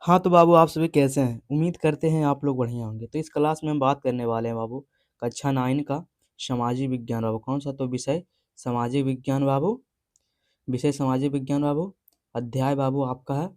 हाँ तो बाबू आप सभी कैसे हैं? उम्मीद करते हैं आप लोग बढ़िया होंगे। तो इस क्लास में हम बात करने वाले हैं बाबू कक्षा 9 का सामाजिक विज्ञान बाबू। कौन सा? तो विषय सामाजिक विज्ञान बाबू। विषय सामाजिक विज्ञान बाबू। अध्याय बाबू आपका है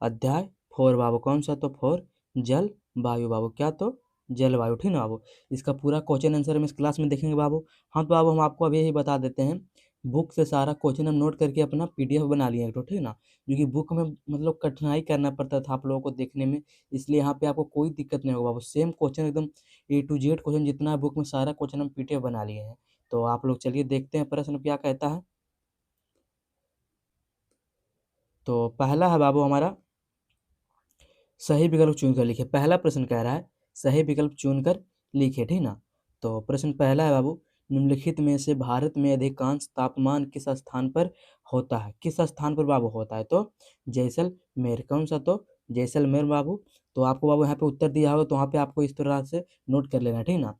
अध्याय 4 बाबू। कौन सा? तो 4 जल वायु बाबू। क्या? तो जलवायु। ठीक ना बाबू। इसका पूरा क्वेश्चन आंसर हम इस क्लास में देखेंगे बाबू। हाँ तो बाबू हम आपको अभी यही बता देते हैं, बुक से सारा क्वेश्चन हम नोट करके अपना पीडीएफ बना लिए हैं तो ठीक ना, क्योंकि बुक में मतलब कठिनाई करना पड़ता था आप लोगों को देखने में। इसलिए यहाँ पे आपको कोई दिक्कत नहीं होगा बाबू। सेम क्वेश्चन एकदम ए टू जेड क्वेश्चन जितना है बुक में सारा क्वेश्चन हम पीडीएफ बना लिए हैं। तो आप लोग चलिए देखते हैं प्रश्न क्या कहता है। तो पहला है बाबू हमारा सही विकल्प चुनकर लिखे। पहला प्रश्न कह रहा है सही विकल्प चुनकर लिखे। ठीक ना। तो प्रश्न पहला है बाबू, निम्नलिखित में से भारत में अधिकांश तापमान किस स्थान पर होता है? किस स्थान पर बाबू होता है? तो जैसलमेर। कौन सा? तो जैसलमेर बाबू। तो आपको बाबू यहाँ पे उत्तर दिया होगा तो वहाँ पे आपको इस तरह से नोट कर लेना है, ठीक ना।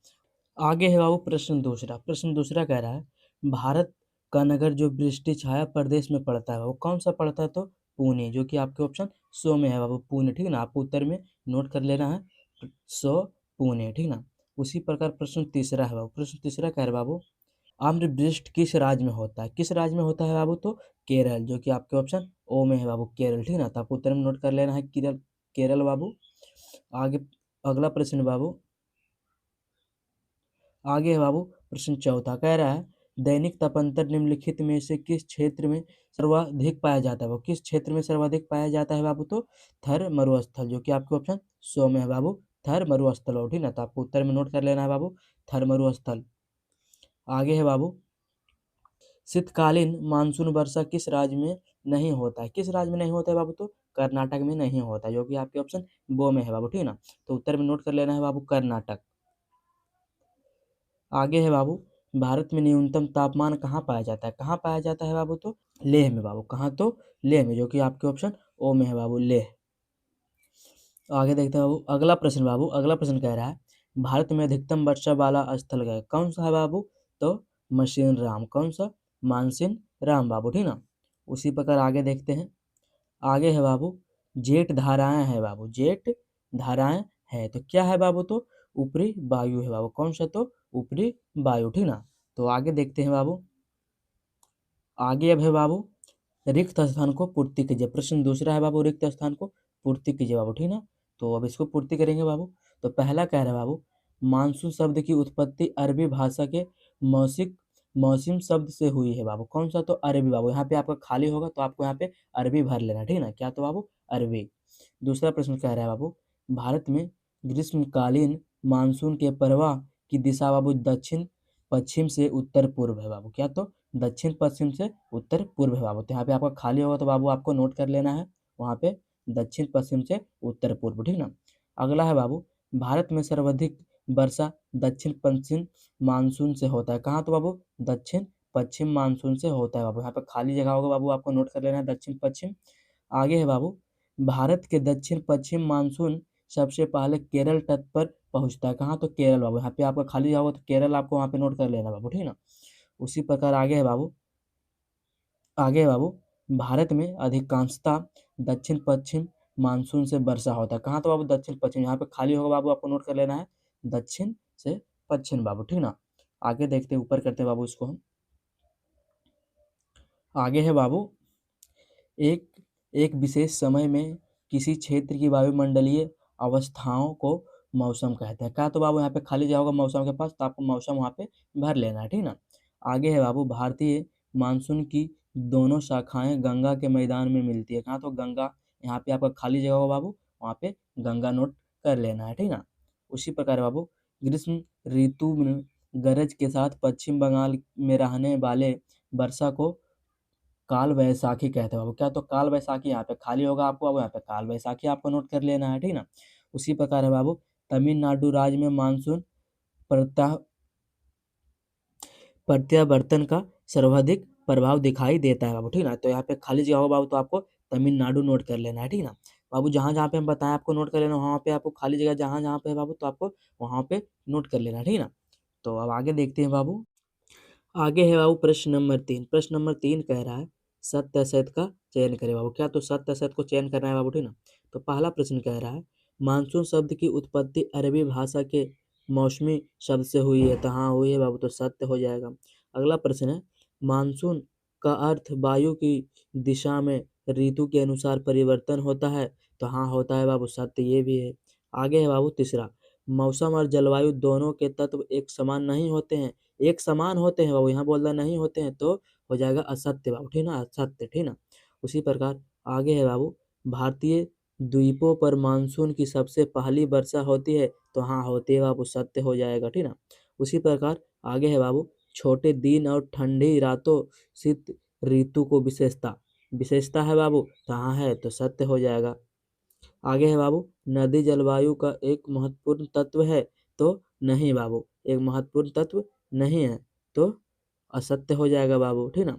आगे है बाबू प्रश्न दूसरा। प्रश्न दूसरा कह रहा है भारत का नगर जो वृष्टि छाया प्रदेश में पड़ता है वो कौन सा पड़ता है? तो पुणे, जो कि आपके ऑप्शन सो में है बाबू, पुणे। ठीक ना। आपको उत्तर में नोट कर लेना है सो, पुणे। ठीक ना। उसी प्रकार प्रश्न तीसरा है बाबू। प्रश्न तीसरा कह रहा है बाबू आम्रवृष्ट किस राज्य में होता है? किस राज्य में होता है बाबू? तो केरल, जो कि आपके ऑप्शन ओ में है बाबू, केरल। ठीक ना। तो आपको उत्तर में नोट कर लेना है केरल, केरल बाबू। आगे अगला प्रश्न बाबू, आगे है बाबू प्रश्न चौथा कह रहा है दैनिक तापांतर निम्नलिखित में से किस क्षेत्र में सर्वाधिक पाया जाता है? वो किस क्षेत्र में सर्वाधिक पाया जाता है बाबू? तो थर मरुस्थल, जो कि आपके ऑप्शन सो में है बाबू, थर मरुस्थल हो। ठीक ना। तो आपको उत्तर में नोट कर लेना है बाबू, थर मरुस्थल। आगे है बाबू शीतकालीन मानसून वर्षा किस राज्य में नहीं होता है? किस राज्य में नहीं होता है बाबू? तो कर्नाटक में नहीं होता है, जो कि आपके ऑप्शन बो में है बाबू। ठीक ना। तो उत्तर में नोट कर लेना है बाबू, कर्नाटक। आगे है बाबू भारत में न्यूनतम तापमान कहाँ पाया जाता है? कहाँ पाया जाता है बाबू? तो लेह में बाबू। कहाँ? तो लेह में, जो कि आपके ऑप्शन ओ में है बाबू, लेह। आगे देखते हैं बाबू अगला प्रश्न। बाबू अगला प्रश्न कह रहा है भारत में अधिकतम वर्षा वाला स्थल क्या है? कौन सा है बाबू? तो मशीन राम। कौन सा? मानसीन राम बाबू। ठीक ना। उसी प्रकार आगे देखते हैं। आगे है बाबू जेट धाराएं है बाबू, जेट धाराएं है तो क्या है बाबू? तो ऊपरी वायु है बाबू। कौन सा? तो ऊपरी वायु। ठीक ना। तो आगे देखते हैं बाबू, आगे अब है बाबू रिक्त स्थान को पूर्ति कीजिए। प्रश्न दूसरा है बाबू रिक्त स्थान को पूर्ति कीजिए बाबू। ठीक ना। तो अब इसको पूर्ति करेंगे बाबू। तो पहला कह रहा है बाबू मानसून शब्द की उत्पत्ति अरबी भाषा के मौसिक मौसिम शब्द से हुई है बाबू। कौन सा? तो अरबी बाबू। यहाँ पे आपका खाली होगा तो आपको यहाँ पे अरबी भर लेना, ठीक ना। क्या? तो बाबू अरबी। दूसरा प्रश्न कह रहा है बाबू भारत में ग्रीष्मकालीन मानसून के प्रवाह की दिशा बाबू दक्षिण पश्चिम से उत्तर पूर्व है बाबू। क्या? तो दक्षिण पश्चिम से उत्तर पूर्व है बाबू। तो यहाँ पे आपका खाली होगा तो बाबू आपको नोट कर लेना है वहाँ पे दक्षिण पश्चिम से उत्तर पूर्व। ठीक ना। अगला है बाबू भारत में सर्वाधिक वर्षा दक्षिण पश्चिम मानसून से होता है। कहाँ? तो बाबू दक्षिण पश्चिम मानसून से होता है बाबू। यहाँ पे खाली जगह होगा बाबू, आपको नोट कर लेना है दक्षिण पश्चिम। आगे है बाबू भारत के दक्षिण पश्चिम मानसून सबसे पहले केरल तट पर पहुंचता है। कहाँ? तो केरल बाबू। यहाँ पे आपका खाली जगह होगा तो केरल आपको वहाँ पे नोट कर लेना बाबू। ठीक ना। उसी प्रकार आगे है बाबू, आगे है बाबू भारत में अधिकांशतः दक्षिण पश्चिम मानसून से वर्षा होता है। कहाँ? तो बाबू दक्षिण पश्चिम। यहाँ पे खाली होगा बाबू, आपको नोट कर लेना है दक्षिण से पश्चिम बाबू। ठीक ना। आगे देखते हैं, ऊपर करते हैं बाबू इसको हम। आगे है बाबू एक एक विशेष समय में किसी क्षेत्र की वायुमंडलीय अवस्थाओं को मौसम कहते हैं। कहा? तो बाबू यहाँ पे खाली जगह होगा मौसम के पास तो आपको मौसम वहाँ पे भर लेना है, ठीक ना। आगे है बाबू भारतीय मानसून की दोनों शाखाएं गंगा के मैदान में मिलती है। कहाँ? तो गंगा। यहाँ पे आपका खाली जगह होगा बाबू, वहाँ पे गंगा नोट कर लेना है, ठीक ना। उसी प्रकार बाबू ग्रीष्म ऋतु में गरज के साथ पश्चिम बंगाल में रहने वाले वर्षा को काल वैसाखी कहते हैं बाबू। क्या? तो काल वैसाखी। यहाँ पे खाली होगा आपको, अब यहाँ पे काल वैसाखी आपको नोट कर लेना है, ठीक ना। उसी प्रकार है बाबू तमिलनाडु राज्य में मानसून प्रत्याह प्रत्यावर्तन का सर्वाधिक प्रभाव दिखाई देता है बाबू। ठीक ना। तो यहाँ पे खाली जगह होगा बाबू तो आपको तमिलनाडु नोट कर लेना है, ठीक ना। बाबू जहाँ जहाँ पे हम बताएं आपको नोट कर लेना, वहाँ पे आपको खाली जगह जहाँ जहाँ पे है बाबू तो आपको वहाँ पे नोट कर लेना है, ठीक ना। तो अब आगे देखते हैं बाबू। आगे है बाबू प्रश्न नंबर 3। प्रश्न नंबर 3 कह रहा है सत्य असत्य का चयन करें बाबू। क्या तो सत्य असत्य को चयन करना है बाबू, ठीक ना। तो पहला प्रश्न कह रहा है मानसून शब्द की उत्पत्ति अरबी भाषा के मौसमी शब्द से हुई है, तो हाँ हुई है बाबू, तो सत्य हो जाएगा। अगला प्रश्न है मानसून का अर्थ वायु की दिशा में ऋतु के अनुसार परिवर्तन होता है, तो हाँ होता है बाबू, सत्य ये भी है। आगे है बाबू तीसरा, मौसम और जलवायु दोनों के तत्व एक समान नहीं होते हैं, एक समान होते हैं बाबू, यहाँ बोल रहा नहीं होते हैं तो हो जाएगा असत्य बाबू, ठीक ना, असत्य, ठीक ना। उसी प्रकार आगे है बाबू भारतीय द्वीपों पर मानसून की सबसे पहली वर्षा होती है, तो हाँ होती है बाबू, सत्य हो जाएगा, ठीक ना। उसी प्रकार आगे है बाबू छोटे दिन और ठंडी रातों शीत ऋतु को विशेषता विशेषता है बाबू, तो हाँ है, तो सत्य हो जाएगा। आगे है बाबू नदी जलवायु का एक महत्वपूर्ण तत्व है, तो नहीं बाबू, एक महत्वपूर्ण तत्व नहीं है, तो असत्य हो जाएगा बाबू, ठीक ना।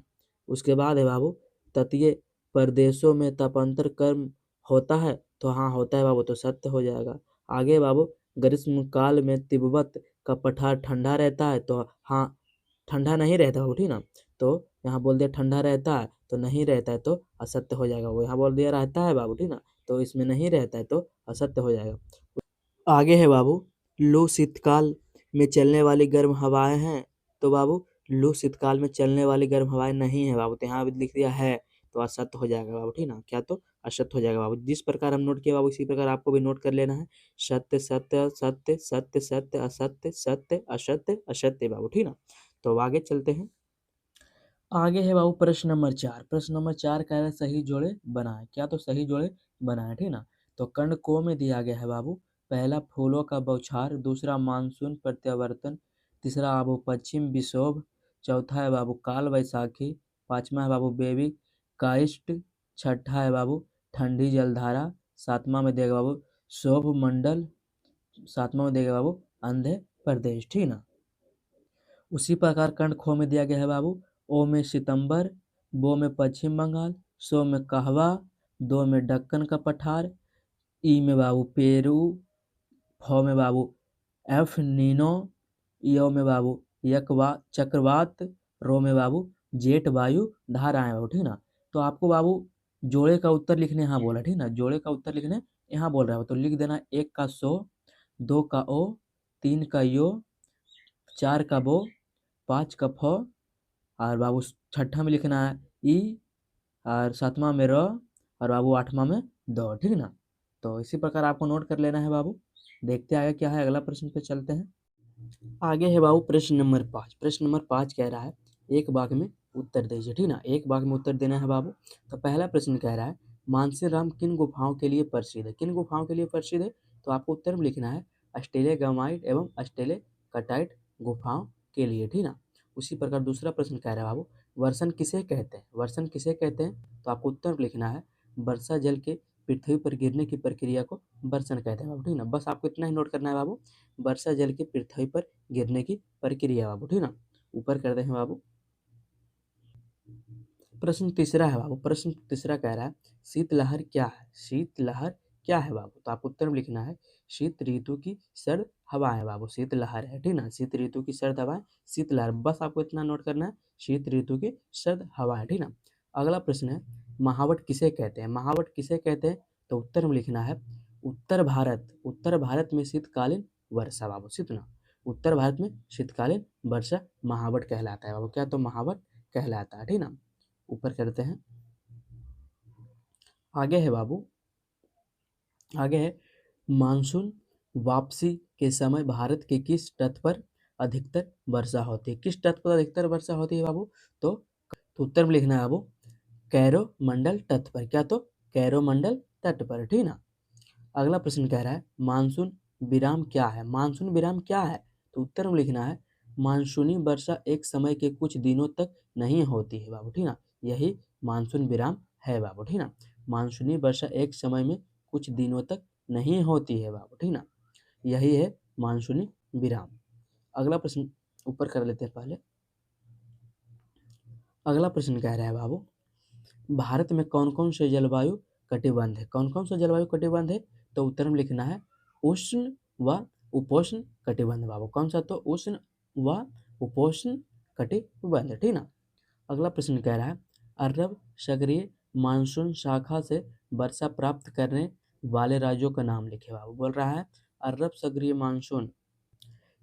उसके बाद है बाबू तटीय प्रदेशों में तापांतर कम होता है, तो हाँ होता है बाबू, तो सत्य हो जाएगा। आगे बाबू ग्रीष्म काल में तिब्बत का पठार ठंडा रहता है, तो हाँ ठंडा नहीं रहता बाबू, ठीक ना। तो यहाँ बोल दिया ठंडा रहता है, तो नहीं रहता है, तो असत्य हो जाएगा। वो यहाँ बोल दिया रहता है बाबू, ठीक ना, तो इसमें नहीं रहता है, तो असत्य हो जाएगा। आगे है बाबू लू शीतकाल में चलने वाली गर्म हवाएं हैं, तो बाबू लू शीतकाल में चलने वाली गर्म हवाएं नहीं है बाबू, तो यहाँ भी लिख दिया है, तो असत्य हो जाएगा बाबू, ठीक ना। क्या तो असत्य हो जाएगा बाबू। जिस प्रकार हम नोट किए बाबू इसी प्रकार आपको भी नोट कर लेना है। सत्य सत्य सत्य सत्य सत्य असत्य सत्य असत्य असत्य बाबू, ठीक ना। तो आगे चलते हैं। आगे है बाबू प्रश्न नंबर 4। प्रश्न नंबर 4 कह रहा है सही जोड़े बनाए। क्या तो सही जोड़े बनाए, ठीक ना। तो खंड को में दिया गया है बाबू पहला फूलों का बौछार, दूसरा मानसून प्रत्यावर्तन, तीसरा बाबू पश्चिम विक्षोभ, चौथा है बाबू काल वैशाखी, पांचवा है बाबू बेबी काइस्ट, छठा है बाबू ठंडी जलधारा, सातवां में देगा बाबू शोभ मंडल, सातवां में देगा बाबू आंध्र प्रदेश, ठीक ना। उसी प्रकार खंड खो में दिया गया है बाबू ओ में सितंबर, बो में पश्चिम बंगाल, सो में कहवा, दो में दक्कन का पठार, ई में बाबू पेरू, फ में बाबू एफ नीनो, यो में बाबू यकवा चक्रवात, रो में बाबू जेट वायु धाराएं बाबू, ठीक ना। तो आपको बाबू जोड़े का उत्तर लिखने यहाँ बोला, ठीक ना, जोड़े का उत्तर लिखने यहाँ बोल रहा है, तो लिख देना एक का सो, दो का ओ, तीन का यो, चार का बो, पाँच का फ, और बाबू छठा में लिखना है ई, और सातवां में र, और बाबू आठवां में द, ठीक ना। तो इसी प्रकार आपको नोट कर लेना है बाबू। देखते आगे क्या है, अगला प्रश्न पे चलते हैं। आगे है बाबू प्रश्न नंबर 5। प्रश्न नंबर 5 कह रहा है एक वाक्य में उत्तर दीजिए, ठीक ना, एक वाक्य में उत्तर देना है बाबू। तो पहला प्रश्न कह रहा है मानसीराम किन गुफाओं के लिए प्रसिद्ध है, किन गुफाओं के लिए प्रसिद्ध है, तो आपको उत्तर में लिखना है अस्टेलेगामाइट एवं अस्टेलेकटाइट गुफाओं के लिए, ठीक ना। उसी प्रकार दूसरा प्रश्न कह रहा है बाबू वर्षण किसे कहते हैं, वर्षण किसे कहते हैं, तो आपको उत्तर में लिखना है वर्षा जल के पृथ्वी पर गिरने की प्रक्रिया को वर्षण कहते हैं बाबू, ठीक ना। बस आपको इतना ही नोट करना है बाबू, वर्षा जल के पृथ्वी पर गिरने की प्रक्रिया बाबू, ठीक ना। ऊपर करते हैं बाबू। प्रश्न तीसरा है बाबू, प्रश्न तीसरा कह रहा है शीतलहर क्या है, शीतलहर क्या है बाबू, तो आपको उत्तर में लिखना है शीत ऋतु की सर्द हवाएं बाबू, शीतलहर है, ठीक ना, शीत ऋतु की सर्द हवाएं शीतलहर, बस आपको इतना नोट करना है शीत ऋतु की सर्द हवाएं, ठीक ना। अगला प्रश्न है महावट किसे कहते हैं, महावट किसे कहते हैं, तो उत्तर में लिखना है उत्तर भारत में शीतकालीन वर्षा बाबू, शीत ना, उत्तर भारत में शीतकालीन वर्षा महावट कहलाता है बाबू, क्या तो महावट कहलाता है, ठीक ना। ऊपर करते हैं। आगे है बाबू, आगे है मानसून वापसी के समय भारत के किस तट पर अधिकतर वर्षा होती है, किस तट पर अधिकतर वर्षा होती है बाबू, तो उत्तर में लिखना है बाबू कैरोमंडल तट पर, क्या तो कैरोमंडल तट पर, ठीक ना। अगला प्रश्न कह रहा है मानसून विराम क्या है, मानसून विराम क्या है, तो उत्तर में लिखना है मानसूनी वर्षा एक समय के कुछ दिनों तक नहीं होती है बाबू, ठीक ना, यही मानसून विराम है बाबू, ठीक ना। मानसूनी वर्षा एक समय में कुछ दिनों तक नहीं होती है बाबू, ठीक ना, यही है मानसूनी विराम। अगला प्रश्न ऊपर कर लेते हैं पहले। अगला प्रश्न कह रहा है बाबू भारत में कौन कौन से जलवायु कटिबंध है, कौन कौन सा जलवायु कटिबंध है, तो उत्तर में लिखना है उष्ण व उपोष्ण कटिबंध बाबू, कौन सा, तो उष्ण व उपोष्ण कटिबंध, ठीक ना। अगला प्रश्न कह रहा है अरब सागरीय मानसून शाखा से वर्षा प्राप्त करने वाले राज्यों का नाम लिखे बाबू। बोल रहा है अरब सागरीय मानसून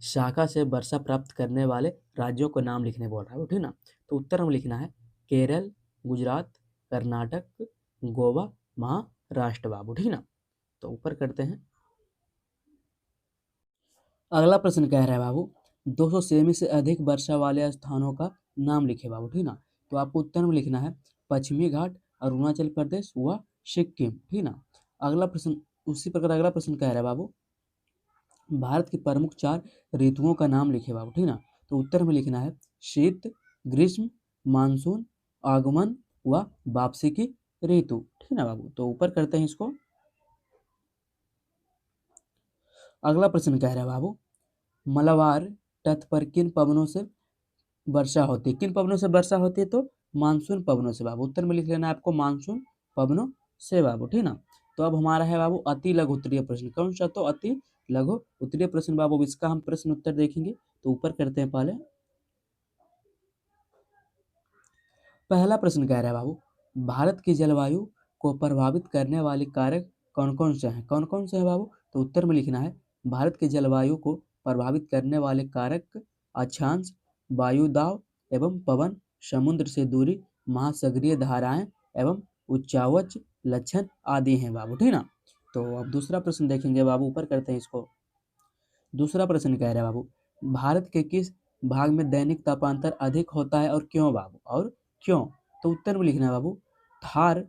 शाखा से वर्षा प्राप्त करने वाले राज्यों का नाम लिखने बोल रहा है, ठीक ना। तो उत्तर में लिखना है केरल, गुजरात, कर्नाटक, गोवा, महाराष्ट्र बाबू, ठीक ना। तो ऊपर करते हैं। अगला प्रश्न कह रहा है बाबू 200 सेमी से अधिक वर्षा वाले स्थानों का नाम लिखे बाबू, ठीक ना। तो आपको उत्तर में लिखना है पश्चिमी घाट, अरुणाचल प्रदेश व सिक्किम, ठीक ना। अगला प्रश्न उसी प्रकार अगला प्रश्न कह रहा है बाबू भारत की प्रमुख 4 ऋतुओं का नाम लिखे बाबू, ठीक ना। तो उत्तर में लिखना है शीत, ग्रीष्म, मानसून, आगमन व वापसी की ऋतु, ठीक ना बाबू। तो ऊपर करते हैं इसको। अगला प्रश्न कह रहा है बाबू मलबार तट पर किन पवनों से वर्षा होती है, किन पवनों से वर्षा होती है, तो मानसून पवनों से बाबू। उत्तर में लिख लेना है आपको मानसून पवनों से बाबू, ठीक ना। तो अब हमारा है बाबू अति लघु उत्तरीय प्रश्न, कौन सा, तो अति लघु उत्तरीय प्रश्न बाबू। इसका हम प्रश्न उत्तर देखेंगे। तो ऊपर करते हैं पहले। पहला प्रश्न कह रहा है बाबू भारत की जलवायु को प्रभावित करने वाले कारक कौन कौन से हैं, कौन कौन से हैं बाबू। तो उत्तर में लिखना है भारत की जलवायु को प्रभावित करने वाले कारक अक्षांश, वायु दाब एवं पवन, समुद्र से दूरी, महासागरीय धाराएं एवं उच्चावच लक्षण आदि हैं बाबू, ठीक ना। तो अब दूसरा प्रश्न देखेंगे बाबू, ऊपर करते हैं इसको। दूसरा प्रश्न कह रहा है बाबू भारत के किस भाग में दैनिक तापांतर अधिक होता है और क्यों बाबू, और क्यों। तो उत्तर में लिखना है बाबू थार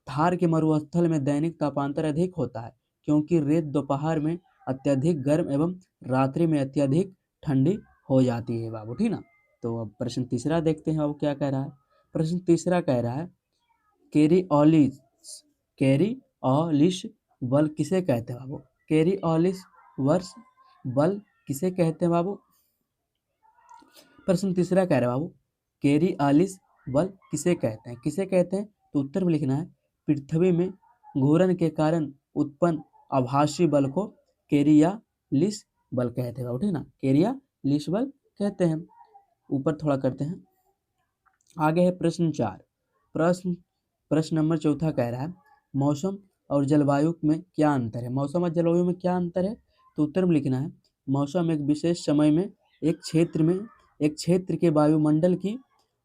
थार के मरुस्थल में दैनिक तापांतर अधिक होता है क्योंकि रेत दोपहर में अत्यधिक गर्म एवं रात्रि में अत्यधिक ठंडी हो जाती है बाबू, ठीक ना। तो अब प्रश्न तीसरा देखते हैं बाबू क्या कह रहा है। प्रश्न तीसरा कह रहा है केरिओलिस केरिओलिस बल किसे कहते हैं बाबू। केरिओलिस वर्ष बल किसे कहते हैं बाबू। प्रश्न तीसरा कह रहा है बाबू केरिओलिस बल किसे कहते हैं, किसे कहते हैं। तो उत्तर में लिखना है पृथ्वी में घूर्णन के कारण उत्पन्न आभासी बल को केरिओलिस बल कहते हैं बाबू, ठीक ना। केरिओलिस बल कहते हैं। ऊपर थोड़ा करते हैं। आगे है प्रश्न 4। प्रश्न प्रश्न नंबर चौथा कह रहा है मौसम और जलवायु में क्या अंतर है, मौसम और जलवायु में क्या अंतर है। तो उत्तर में लिखना है मौसम एक विशेष समय में एक क्षेत्र के वायुमंडल की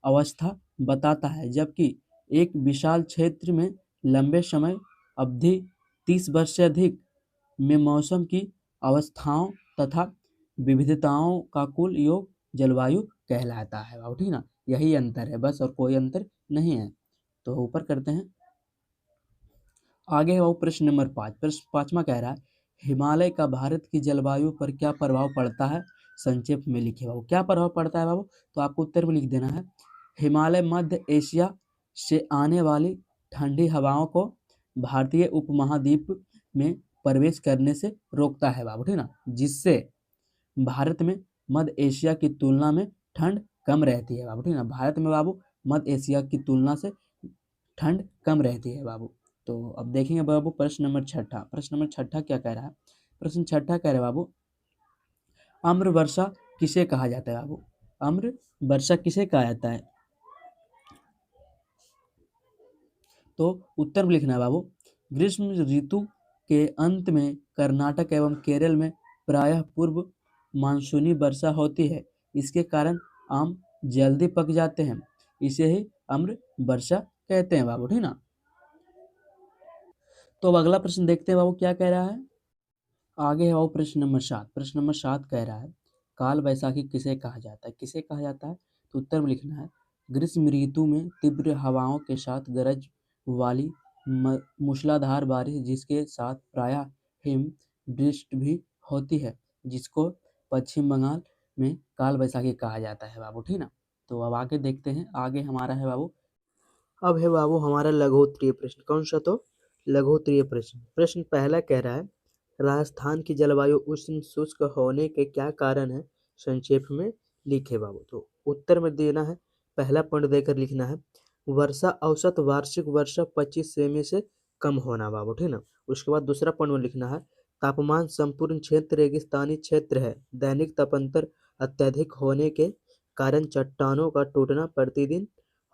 अवस्था बताता है जबकि एक विशाल क्षेत्र में लंबे समय अवधि 30 वर्ष से अधिक में मौसम की अवस्थाओं तथा विविधताओं का कुल योग जलवायु कहलाता है बाबू, ठीक ना। यही अंतर है बस, और कोई अंतर नहीं है। तो ऊपर करते हैं। आगे है वो प्रश्न नंबर 5। प्रश्न पाँचवा कह रहा है हिमालय का भारत की जलवायु पर क्या प्रभाव पड़ता है, संक्षेप में लिखे बाबू। क्या प्रभाव पड़ता है बाबू। तो आपको उत्तर में लिख देना है हिमालय मध्य एशिया से आने वाली ठंडी हवाओं को भारतीय उपमहाद्वीप में प्रवेश करने से रोकता है बाबू, ठीक ना। जिससे भारत में मध्य एशिया की तुलना में ठंड कम रहती है बाबू, ठीक ना। भारत में बाबू मध्य एशिया की तुलना से ठंड कम रहती है बाबू। तो अब देखेंगे बाबू प्रश्न नंबर छठा। प्रश्न नंबर छठा क्या कह रहा है। प्रश्न छठा कह रहा है बाबू आम्र वर्षा किसे कहा जाता है बाबू। आम्र वर्षा किसे कहा जाता है। तो उत्तर में लिखना है बाबू ग्रीष्म ऋतु के अंत में कर्नाटक एवं केरल में प्रायः पूर्व मानसूनी वर्षा होती है। इसके कारण आम जल्दी पक जाते हैं, इसे ही आम्र वर्षा कहते हैं बाबू, ठीक ना। तो अब अगला प्रश्न देखते हैं बाबू क्या कह रहा है। आगे है वो प्रश्न नंबर 7। प्रश्न नंबर 7 कह रहा है काल वैशाखी किसे कहा जाता है, किसे कहा जाता है। तो उत्तर में लिखना है ग्रीष्म ऋतु में तीव्र हवाओं के साथ गरज वाली मूसलाधार बारिश जिसके साथ प्रायः हिम वृष्टि भी होती है जिसको पश्चिम बंगाल में काल वैशाखी कहा जाता है बाबू, ठीक ना। तो अब आगे देखते हैं। आगे हमारा है बाबू अब है बाबू हमारा लघु उत्तरीय प्रश्न, कौन सा, तो लघु उत्तरीय प्रश्न। प्रश्न पहला कह रहा है राजस्थान की जलवायु उष्ण शुष्क होने के क्या कारण है, संक्षेप में लिखे बाबू। तो उत्तर में देना है पहला पॉइंट देकर लिखना है वर्षा औसत वार्षिक वर्षा 25 सेमी से कम होना बाबू, ठीक ना। उसके बाद दूसरा पॉइंट में लिखना है तापमान संपूर्ण क्षेत्र रेगिस्तानी क्षेत्र है, दैनिक तापांतर अत्यधिक होने के कारण चट्टानों का टूटना प्रतिदिन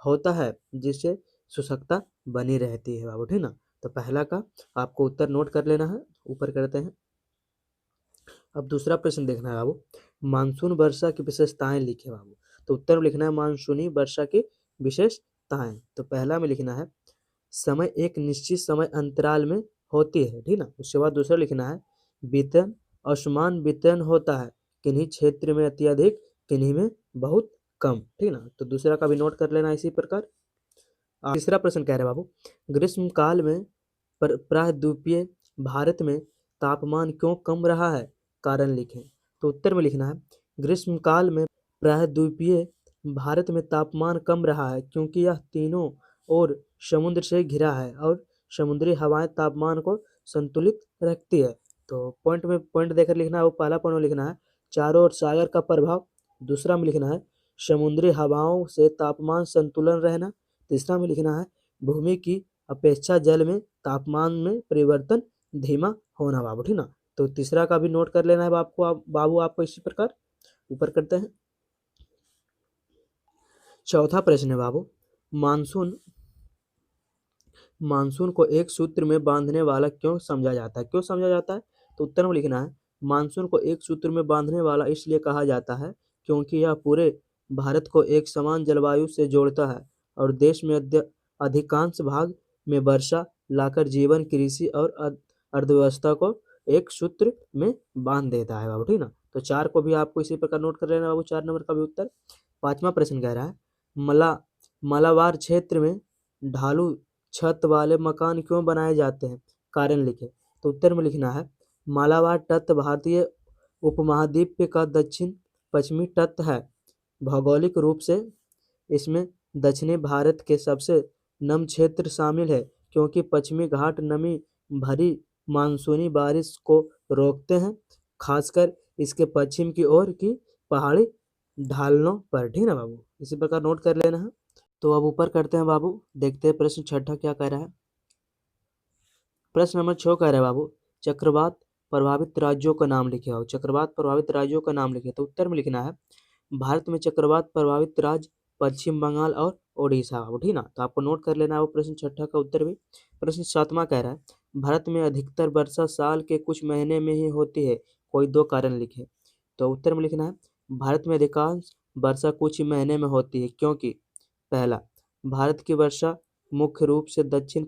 होता है जिससे शुष्कता बनी रहती है बाबू, ठीक ना। तो पहला का आपको उत्तर नोट कर लेना है। ऊपर करते हैं। अब दूसरा प्रश्न देखना है बाबू, मानसून वर्षा की विशेषताएं लिखे बाबू। तो उत्तर में लिखना है मानसूनी वर्षा की विशेषताएं। तो पहला में लिखना है समय एक निश्चित समय अंतराल में होती है, ठीक ना। उसके बाद दूसरा लिखना है वितरण असमान वितरण होता है, किन्हीं क्षेत्र में अत्यधिक, किन्हीं में बहुत कम, ठीक ना। तो दूसरा का भी नोट कर लेना इसी प्रकार। तीसरा प्रश्न कह रहे हैं बाबू, ग्रीष्म काल में प्रायद्वीपीय भारत में तापमान क्यों कम रहा है, कारण लिखें। तो उत्तर में लिखना है ग्रीष्म काल में प्रायद्वीपीय भारत में तापमान कम रहा है क्योंकि यह तीनों ओर समुद्र से घिरा है और समुद्री हवाएं तापमान को संतुलित रखती है। तो पॉइंट में पॉइंट देकर लिखना है। वो पहला पॉइंट में लिखना है चारों ओर सागर का प्रभाव। दूसरा में लिखना है समुद्री हवाओं से तापमान संतुलन रहना। तीसरा में लिखना है भूमि की अपेक्षा जल में तापमान में परिवर्तन धीमा होना बाबू, ठीक ना। तो तीसरा का भी नोट कर लेना है बाबू आपको इसी प्रकार। ऊपर करते हैं। चौथा प्रश्न है बाबू, मानसून मानसून को एक सूत्र में बांधने वाला क्यों समझा जाता है, क्यों समझा जाता है। तो उत्तर में लिखना है मानसून को एक सूत्र में बांधने वाला इसलिए कहा जाता है क्योंकि यह पूरे भारत को एक समान जलवायु से जोड़ता है और देश में अधिकांश भाग में वर्षा लाकर जीवन, कृषि और अर्थव्यवस्था को एक सूत्र में बांध देता है बाबू, ठीक ना। तो चार को भी आपको इसी प्रकार नोट कर लेना बाबू, 4 नंबर का भी उत्तर। पांचवा प्रश्न कह रहा है मालाबार क्षेत्र में ढालू छत वाले मकान क्यों बनाए जाते हैं, कारण लिखे। तो उत्तर में लिखना है मालाबार तट भारतीय उपमहाद्वीप का दक्षिण पश्चिमी तट है। भौगोलिक रूप से इसमें दक्षिणी भारत के सबसे नम क्षेत्र शामिल है क्योंकि पश्चिमी घाट नमी भरी मानसूनी बारिश को रोकते हैं, खासकर इसके पश्चिम की ओर की पहाड़ी ढालनों पर, ठीक ना बाबू। इसी प्रकार नोट कर लेना है। तो अब ऊपर करते हैं बाबू, देखते हैं प्रश्न छठा क्या कह रहा है। प्रश्न नंबर 6 कह रहा है बाबू चक्रवात प्रभावित राज्यों का नाम लिखे हो। चक्रवात प्रभावित राज्यों का नाम लिखे। तो उत्तर में लिखना है भारत में चक्रवात प्रभावित राज्य पश्चिम बंगाल और ओडिशा बाबू, ठीक ना। तो आपको नोट कर लेना है वो प्रश्न छठा का उत्तर भी। प्रश्न सातवां कह रहा है भारत में अधिकतर वर्षा साल के कुछ महीने में ही होती है, कोई 2 कारण लिखे। तो उत्तर में लिखना है भारत में अधिकांश वर्षा कुछ ही महीने में होती है क्योंकि पहला, भारत की वर्षा मुख्य रूप से दक्षिण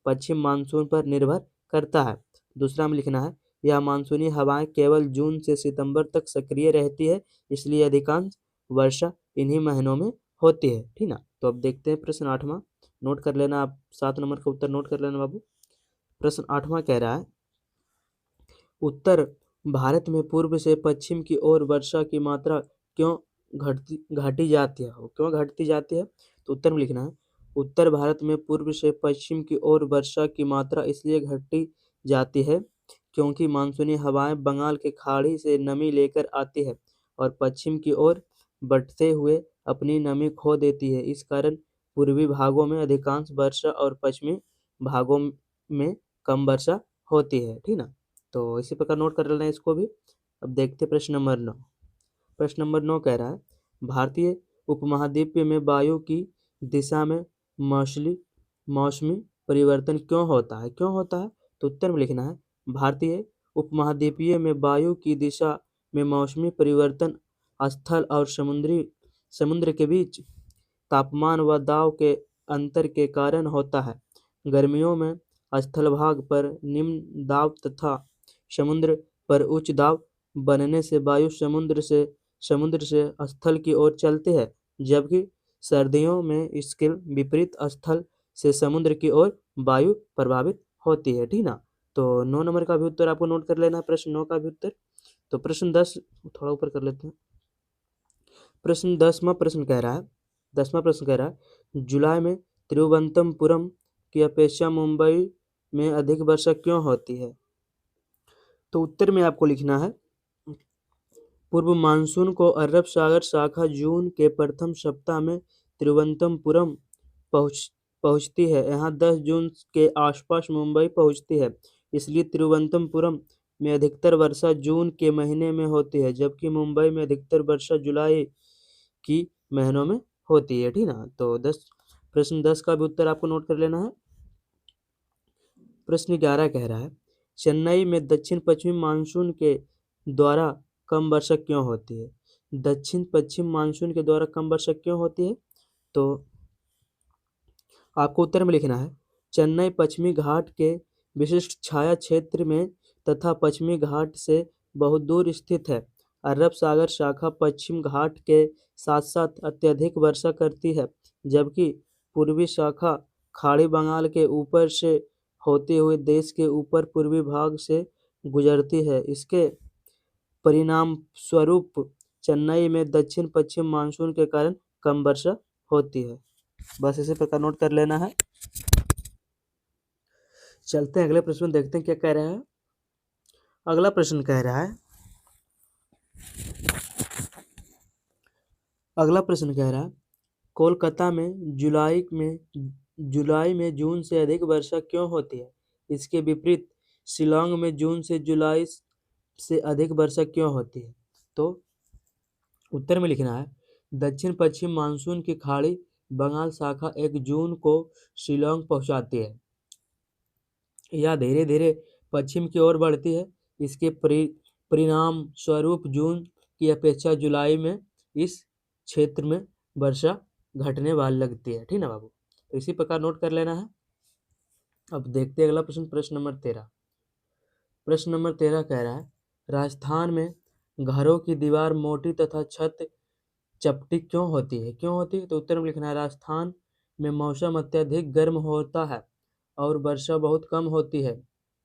पश्चिम मानसून पर निर्भर करता है। दूसरा में लिखना है यह मानसूनी हवाएं केवल जून से सितंबर तक सक्रिय रहती है, इसलिए अधिकांश वर्षा इन्हीं महीनों में होती है, ठीक ना। तो अब देखते हैं प्रश्न 8वां, नोट कर लेना आप, 7 नंबर का उत्तर नोट कर लेना बाबू। प्रश्न 8वां कह रहा है उत्तर भारत में पूर्व से पश्चिम की ओर वर्षा की मात्रा क्यों घटी जाती है, क्यों घटती जाती है। तो उत्तर में लिखना है उत्तर भारत में पूर्व से पश्चिम की ओर वर्षा की मात्रा इसलिए घटती जाती है क्योंकि मानसूनी हवाएं बंगाल की खाड़ी से नमी लेकर आती है और पश्चिम की ओर बढ़ते हुए अपनी नमी खो देती है। इस कारण पूर्वी भागों में अधिकांश वर्षा और पश्चिमी भागों में कम वर्षा होती है, ठीक ना। तो इसी प्रकार नोट कर लेना है इसको भी। अब देखते हैं प्रश्न नंबर 9। प्रश्न नंबर 9 कह रहा है भारतीय उपमहाद्वीप में वायु की दिशा में मौसमी परिवर्तन क्यों होता है, क्यों होता है। तो उत्तर में लिखना है भारतीय उपमहाद्वीपीय में वायु की दिशा में मौसमी परिवर्तन स्थल और समुद्र के बीच तापमान व दाब के अंतर के कारण होता है। गर्मियों में स्थलभाग पर निम्न दाब तथा समुद्र पर उच्च दाब बनने से वायु समुद्र से स्थल की ओर चलती है, जबकि सर्दियों में इसके विपरीत स्थल से समुद्र की ओर वायु प्रभावित होती है, ठीक ना। तो 9 नंबर का भी उत्तर आपको नोट कर लेना है, प्रश्न 9 का भी उत्तर। तो प्रश्न 10 थोड़ा ऊपर कर लेते हैं। प्रश्न 10वां प्रश्न कह रहा है 10वां प्रश्न कह रहा है जुलाई में तिरुवनंतपुरम की अपेक्षा मुंबई में अधिक वर्षा क्यों होती है। तो उत्तर में आपको लिखना है पूर्व मानसून को अरब सागर शाखा जून के प्रथम सप्ताह में तिरुवनंतपुरम पहुंचती है। यहाँ 10 जून के आसपास मुंबई पहुंचती है, इसलिए तिरुवनंतपुरम में अधिकतर वर्षा जून के महीने में होती है, जबकि मुंबई में अधिकतर वर्षा जुलाई की महीनों में होती है, ठीक ना। तो प्रश्न 10 का भी उत्तर आपको नोट कर लेना है। प्रश्न 11 कह रहा है चेन्नई में दक्षिण पश्चिमी मानसून के द्वारा कम वर्षा क्यों होती है? दक्षिण पश्चिम मानसून के द्वारा कम वर्षा क्यों होती है? तो आपको उत्तर में लिखना है चेन्नई पश्चिमी घाट के विशिष्ट छाया क्षेत्र में तथा पश्चिमी घाट से बहुत दूर स्थित है। अरब सागर शाखा पश्चिम घाट के साथ साथ अत्यधिक वर्षा करती है, जबकि पूर्वी शाखा खाड़ी बंगाल के ऊपर से होते हुए देश के ऊपर पूर्वी भाग से गुजरती है। इसके परिणाम स्वरूप चेन्नई में दक्षिण पश्चिम मानसून के कारण कम वर्षा होती है। बस इसी प्रकार नोट कर लेना है। चलते हैं अगले प्रश्न में, देखते हैं क्या कह रहा है। अगला प्रश्न कह रहा है कोलकाता में जुलाई में जून से अधिक वर्षा क्यों होती है? इसके विपरीत शिलांग में जून से जुलाई से अधिक वर्षा क्यों होती है? तो उत्तर में लिखना है दक्षिण पश्चिम मानसून की खाड़ी बंगाल शाखा 1 जून को शिलांग पहुंचाती है। यह धीरे धीरे पश्चिम की ओर बढ़ती है। इसके परिणाम स्वरूप जून की अपेक्षा जुलाई में इस क्षेत्र में वर्षा घटने वाली लगती है। ठीक ना बाबू? तो इसी प्रकार नोट कर लेना है। अब देखते हैं अगला प्रश्न, प्रश्न नंबर 13। प्रश्न नंबर 13 कह रहा है राजस्थान में घरों की दीवार मोटी तथा छत चपटी क्यों होती है? तो उत्तर में लिखना है राजस्थान में मौसम अत्यधिक गर्म होता है और वर्षा बहुत कम होती है।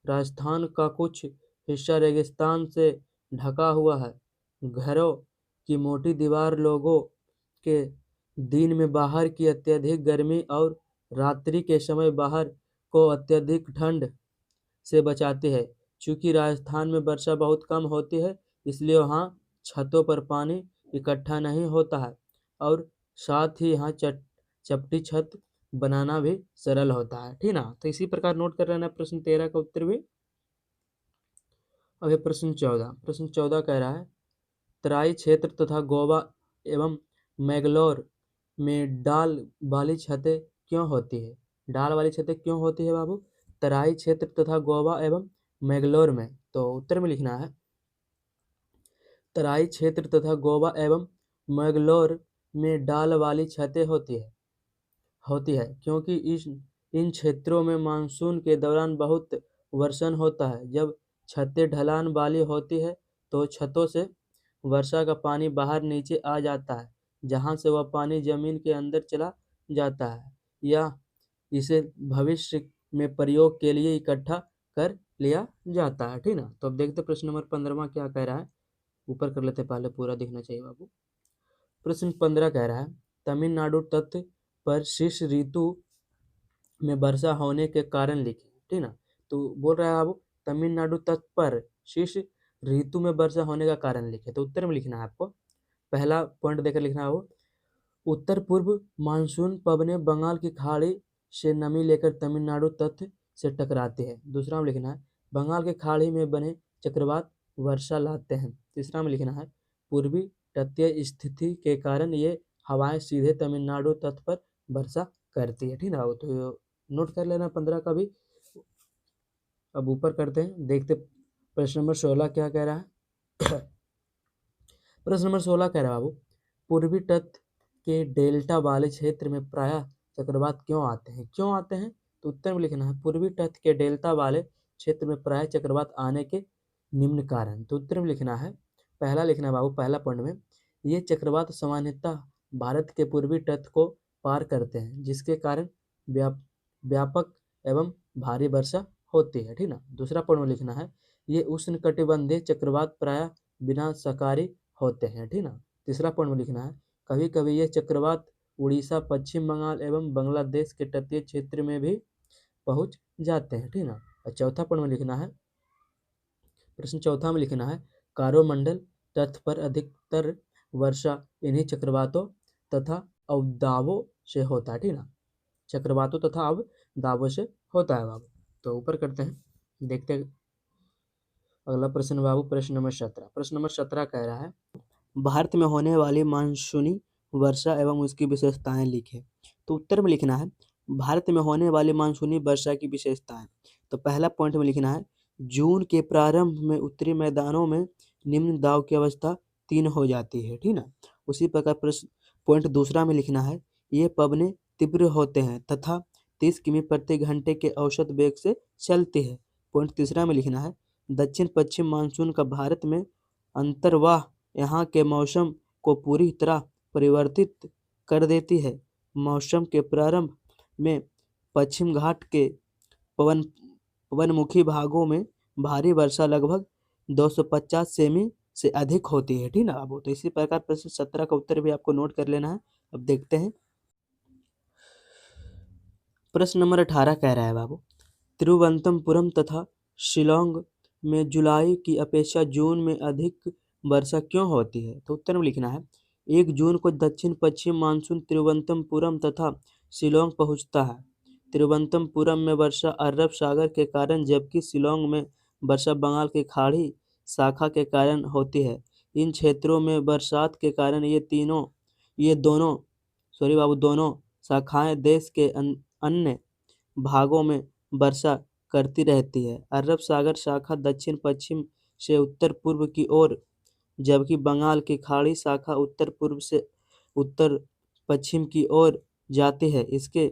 राजस्थान का कुछ हिस्सा रेगिस्तान से ढका हुआ है। घरों की मोटी दीवार लोगों के दिन में बाहर की अत्यधिक गर्मी और रात्रि के समय बाहर को अत्यधिक ठंड से बचाती है। चूँकि राजस्थान में वर्षा बहुत कम होती है, इसलिए वहाँ छतों पर पानी इकट्ठा नहीं होता है और साथ ही यहाँ चपटी छत बनाना भी सरल होता है। ठीक ना? तो इसी प्रकार नोट कर लेना प्रश्न 13 का उत्तर भी। अब प्रश्न 14 कह रहा है तराई क्षेत्र तथा गोवा एवं मैंगलोर में डाल वाली छतें क्यों होती है? डाल वाली छतें क्यों होती है बाबू? तराई क्षेत्र तथा गोवा एवं मैंगलोर में, तो उत्तर में लिखना है तराई क्षेत्र तथा गोवा एवं मैंगलोर में डाल वाली छतें होती है क्योंकि इन क्षेत्रों में मानसून के दौरान बहुत वर्षण होता है। जब छतें ढलान वाली होती है तो छतों से वर्षा का पानी बाहर नीचे आ जाता है, जहां से वह पानी जमीन के अंदर चला जाता है या इसे भविष्य में प्रयोग के लिए इकट्ठा कर लिया जाता है। ठीक ना? तो अब देखते प्रश्न नंबर 15 क्या कह रहा है। ऊपर कर लेते, पहले पूरा दिखना चाहिए बाबू। प्रश्न 15 कह रहा है तमिलनाडु तट पर शीर्ष ऋतु में वर्षा होने के कारण लिखे। ठीक ना? तो बोल रहा है बाबू तमिलनाडु तट पर शीर्ष ऋतु में वर्षा होने का कारण लिखे। तो उत्तर में लिखना है आपको, पहला पॉइंट देकर लिखना है वो उत्तर पूर्व मानसून पवनें बंगाल की खाड़ी से नमी लेकर तमिलनाडु तट से टकराते हैं। दूसरा में लिखना है बंगाल की खाड़ी में बने चक्रवात वर्षा लाते हैं। तीसरा में लिखना है पूर्वी तटीय स्थिति के कारण ये हवाएं सीधे तमिलनाडु तट पर वर्षा करती है। ठीक ना? तो नोट कर लेना 15 का भी। अब ऊपर करते हैं, देखते प्रश्न नंबर 16 क्या कह रहा है। प्रश्न नंबर 16 कह रहा है बाबू पूर्वी तट के डेल्टा वाले क्षेत्र में प्रायः चक्रवात क्यों आते हैं? तो उत्तर में लिखना है पूर्वी तट के डेल्टा वाले क्षेत्र में प्रायः चक्रवात आने के निम्न कारण। तो उत्तर में लिखना है, पहला लिखना है बाबू, पहला पॉइंट में ये चक्रवात सामान्यतः भारत के पूर्वी तट को पार करते हैं, जिसके कारण व्यापक एवं भारी वर्षा होती है। ठीक ना? दूसरा पॉइंट में लिखना है ये उष्णकटिबंधीय चक्रवात प्रायः विनाशकारी होते हैं। ठीक ना? तीसरा पॉइंट में लिखना है कभी कभी ये चक्रवात उड़ीसा, पश्चिम बंगाल एवं बांग्लादेश के तटीय क्षेत्र में भी पहुंच जाते हैं। ठीक ना? और चौथा पॉइंट में लिखना है, प्रश्न चौथा में लिखना है कारोमंडल तट पर अधिकतर वर्षा इन्हीं चक्रवातों तथा अवदाबों से होता है। ठीक ना? चक्रवातों तथा अवदाबों से होता है बाबू। तो ऊपर करते हैं, देखते हैं अगला प्रश्न बाबू, प्रश्न नंबर 17। प्रश्न नंबर 17 कह रहा है भारत में होने वाली मानसूनी वर्षा एवं उसकी विशेषताएं लिखें। तो उत्तर में लिखना है भारत में होने वाली मानसूनी वर्षा की विशेषताएं। तो पहला पॉइंट में लिखना है जून के प्रारंभ में उत्तरी मैदानों में निम्न दाब की अवस्था 3 हो जाती है, ठीक ना। उसी प्रकार प्रश्न पॉइंट दूसरा में लिखना है ये पवनें तीव्र होते हैं तथा 30 किमी प्रति घंटे के औसत वेग से चलती है। पॉइंट तीसरा में लिखना है दक्षिण पश्चिम मानसून का भारत में अंतर्वाह यहाँ के मौसम को पूरी तरह परिवर्तित कर देती है। मौसम के प्रारंभ में पश्चिम घाट के पवनमुखी भागों में भारी वर्षा लगभग 250 सेमी से अधिक होती है, ठीक ना बाबू। तो इसी प्रकार प्रश्न 17 का उत्तर भी आपको नोट कर लेना है। अब देखते हैं प्रश्न नंबर 18 कह रहा है बाबू तिरुवनंतपुरम तथा शिलोंग में जुलाई की अपेक्षा जून में अधिक वर्षा क्यों होती है। तो उत्तर में लिखना है 1 जून को दक्षिण पश्चिम मानसून तिरुवनंतपुरम तथा शिलोंग पहुंचता है। तिरुवनंतपुरम में वर्षा अरब सागर के कारण जबकि शिलोंग में वर्षा बंगाल की खाड़ी शाखा के कारण होती है। इन क्षेत्रों में बरसात के कारण ये दोनों शाखाएं देश के अन्य भागों में वर्षा करती रहती है। अरब सागर शाखा दक्षिण पश्चिम से उत्तर पूर्व की ओर जबकि बंगाल की खाड़ी शाखा उत्तर पूर्व से उत्तर पश्चिम की ओर जाती है। इसके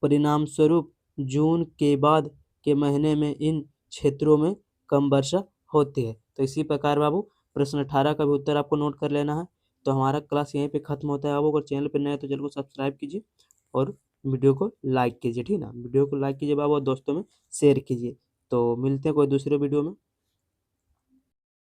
परिणामस्वरूप जून के बाद के महीने में इन क्षेत्रों में कम वर्षा होती है। तो इसी प्रकार बाबू प्रश्न 18 का भी उत्तर आपको नोट कर लेना है। तो हमारा क्लास यहीं पे खत्म होता है बाबू। अगर चैनल पर नए हैं तो चैनल को सब्सक्राइब कीजिए और वीडियो को लाइक कीजिए, ठीक ना। वीडियो को लाइक कीजिए बाबू और दोस्तों में शेयर कीजिए। तो मिलते हैं कोई दूसरे वीडियो में।